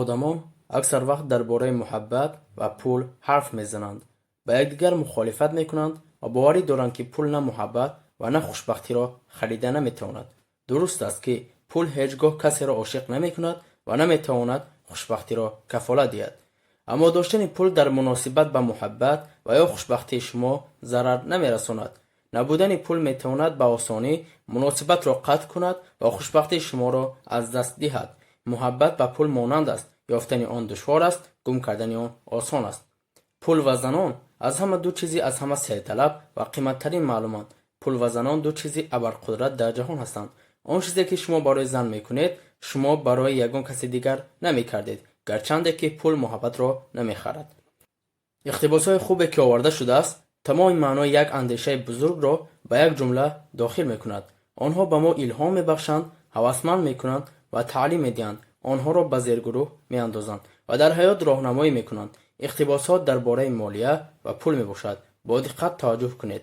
одамон аксар вақт дар бораи муҳаббат ва пул ҳарф мезананд, ба якдигар мухолифат мекунанд ва боварӣ доранд ки пул на муҳаббат ва на хушбахтиро харида наметавонад. дуруст аст ки пул ҳеҷ гоҳ касеро ошиқ намекунад ва наметавонад хушбахтиро кафолат диҳад. аммо доштани пул дар муносибат ба муҳаббат ва ё хушбахтии шумо зарар намерасонад. набудани пул метавонад ба осонӣ муносибатро қатъ кунад ва хушбахтии шуморо аз даст диҳад. муҳаббат ба пул монанд аст, ёфтани он душвор аст, гум кардани он осон аст. пул ва занон аз ҳама ду чизи аз ҳама серталаб ва қиматтарин маълуманд. пул ва занон ду чизи абарқудрат дар ҷаҳон ҳастанд. он чизе ки шумо барои зан мекунед, шумо барои ягон каси дигар намекардед, гарчанде ки пул муҳаббатро намехарад. иқтибосҳои хубе ки оварда шудааст, тамоми маънои як андешаи бузургро ба як ҷумла дохил мекунад. онҳо ба мо илҳом мебахшанд, ҳавасманд мекунанд ва таълим медиҳанд, онҳоро ба зергурӯҳ меандозанд ва дар ҳаёт роҳнамоӣ мекунанд. иқтибосот дар бораи молия ва пул мебошад. бо диққат таваҷҷӯҳ кунед.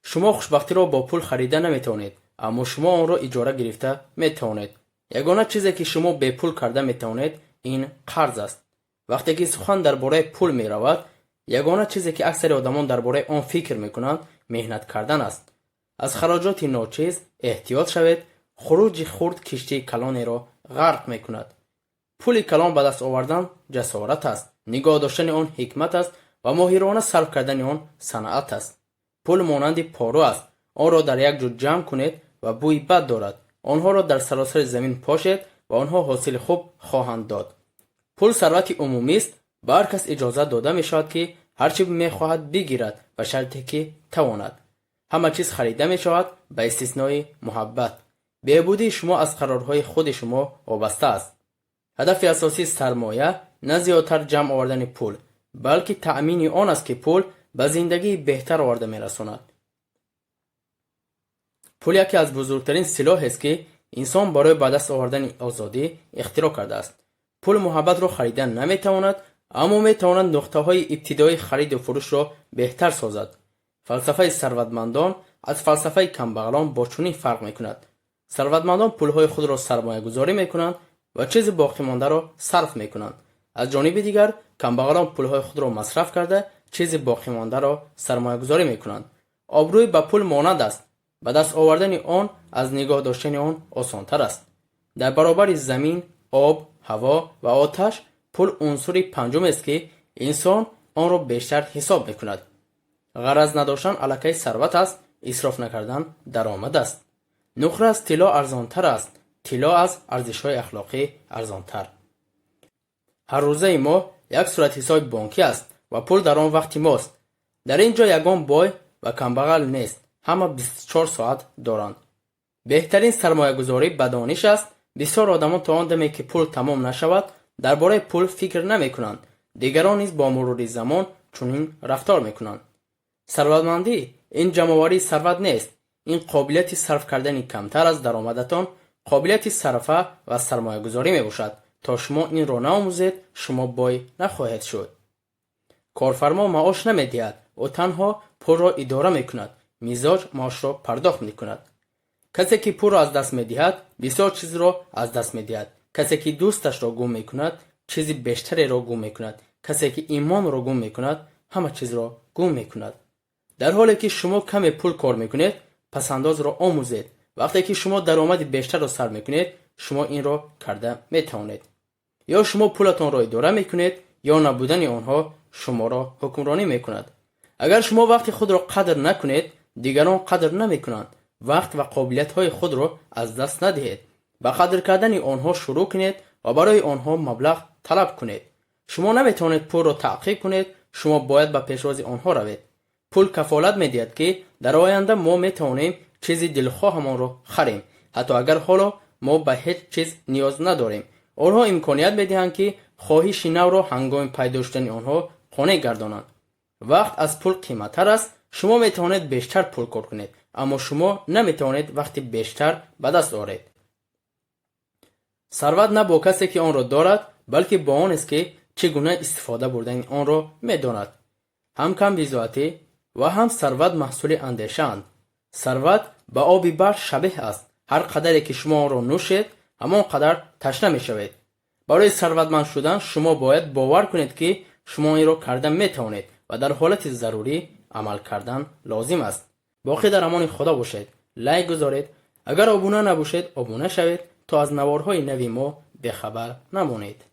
шумо хушбахтиро бо пул харида наметавонед, аммо шумо онро иҷора гирифта метавонед. ягона чизе ки шумо бепул карда метавонед, ин қарз аст. вақте ки сухан дар бораи пул меравад, ягона чизе ки аксари одамон дар бораи он фикр мекунанд, меҳнат кардан аст. аз хароҷоти ночиз эҳтиёт шавед. хуруҷи хурд киштии калонеро ғарқ мекунад. пули калон ба даст овардан ҷасорат аст. нигоҳ доштани он ҳикмат аст ва моҳирона сарф кардани он санъат аст. пул монанди пору аст. онро дар як ҷо ҷамъ кунед ва бӯи бад дорад. онҳоро дар саросари замин пошед ва онҳо ҳосили хуб хоҳанд дод. пул сарвати умумист. ба ҳар кас иҷозат дода мешавад ки ҳар чӣ мехоҳад бигирад ба шарте ки тавонад. ҳама чиз харида мешавад ба истиснои муҳаббат. беҳбудии шумо аз қарорҳои худи шумо вобаста аст. ҳадафи асосии сармоя на зиёдтар ҷамъ овардани пул, балки таъмини он аст ки пул ба зиндагии беҳтар оварда мерасонад. пул яке аз бузургтарин силоҳест ки инсон барои ба даст овардани озодӣ ихтиро кардааст. пул муҳаббатро харида наметавонад, аммо метавонад нуқтаҳои ибтидоии хариду фурӯшро беҳтар созад. фалсафаи сарватмандон аз фалсафаи камбағалон бо чунин фарқ мекунад. сарватмандон пулҳои худро сармоягузорӣ мекунанд ва чизи боқимондаро сарф мекунанд. аз ҷониби дигар камбағалон пулҳои худро масраф карда чизи боқимондаро сармоягузорӣ мекунанд. обрӯй ба пул монанд аст. ба даст овардани он аз нигоҳ доштани он осонтар аст. дар баробари замин, об, ҳаво ва оташ пул унсури панҷумест ки инсон онро бештар ҳисоб мекунад. ғараз надоштан аллакай сарват аст, исроф накардан даромад аст. нуқра аз тилло арзонтар аст, тилло аз арзишҳои ахлоқӣ арзонтар. ҳаррӯзаи мо як суратҳисоби бонкӣ аст ва пул дар он вақти мост. дар ин ҷо ягон бой ва камбағал нест, ҳама 24 соат доранд. беҳтарин сармоягузорӣ ба дониш аст. бисёр одамон то он даме ки пул тамом нашавад, дар бораи пул фикр намекунанд. дигарон низ бо мурури замон чунин рафтор мекунанд. сарватмандӣ ин ҷамъоварии сарват нест. ин қобилияти сарф кардани камтар аз даромадатон, қобилияти сарфа ва сармоягузорӣ мебошад. то шумо инро наомӯзед, шумо бой нахоҳед шуд. корфармо маош намедиҳад, ӯ танҳо пулро идора мекунад, мизоҷ маошро пардохт мекунад. касе ки пулро аз даст медиҳад, бисёр чизро аз даст медиҳад. касе ки дӯсташро гум мекунад, чизи бештареро гум мекунад. касе ки имонро гум мекунад, ҳама чизро гум мекунад. дар ҳоле ки шумо каме пул кор мекунед, пасандозро омӯзед. вақте ки шумо даромади бештарро сар мекунед, шумо инро карда метавонед. ё шумо пулатонро идора мекунед, ё набудани онҳо шуморо ҳукмронӣ мекунад. агар шумо вақти худро қадр накунед, дигарон қадр намекунанд. вақт ва қобилиятҳои худро аз даст надиҳед. ба қадр кардани онҳо шурӯъ кунед ва барои онҳо маблағ талаб кунед. шумо наметавонед пулро таъқиб кунед, шумо бояд ба пешвози онҳо равед. пул кафолат медиҳад ки дар оянда мо метавонем чизи дилхоҳамонро харем, ҳатто агар ҳоло мо ба ҳеҷ чиз ниёз надорем. онҳо имконият медиҳанд ки хоҳиши навро ҳангоми пайдо шудани онҳо қонеъ гардонанд. вақт аз пул қиматтар аст. шумо метавонед бештар пул кор кунед, аммо шумо наметавонед вақти бештар ба даст оред. сарват на бо касе ки онро дорад, балки бо онест ки чӣ гуна истифода бурдани онро медонад. ҳам камбизоатӣ ва ҳам сарват маҳсули андешаанд. сарват ба оби баҳр шабеҳ аст. ҳар қадаре ки шумо онро нӯшед, ҳамон қадар ташна мешавед. برای ثروتمند شدن شما باید باور کنید که شما این را کردن میتوانید و در حالت ضروری عمل کردن لازم است. باقی در امان خدا باشید. لایک گذارید. اگر ابونه نباشید ابونه شوید تا از نوارهای نوی ما بخبر نمانید.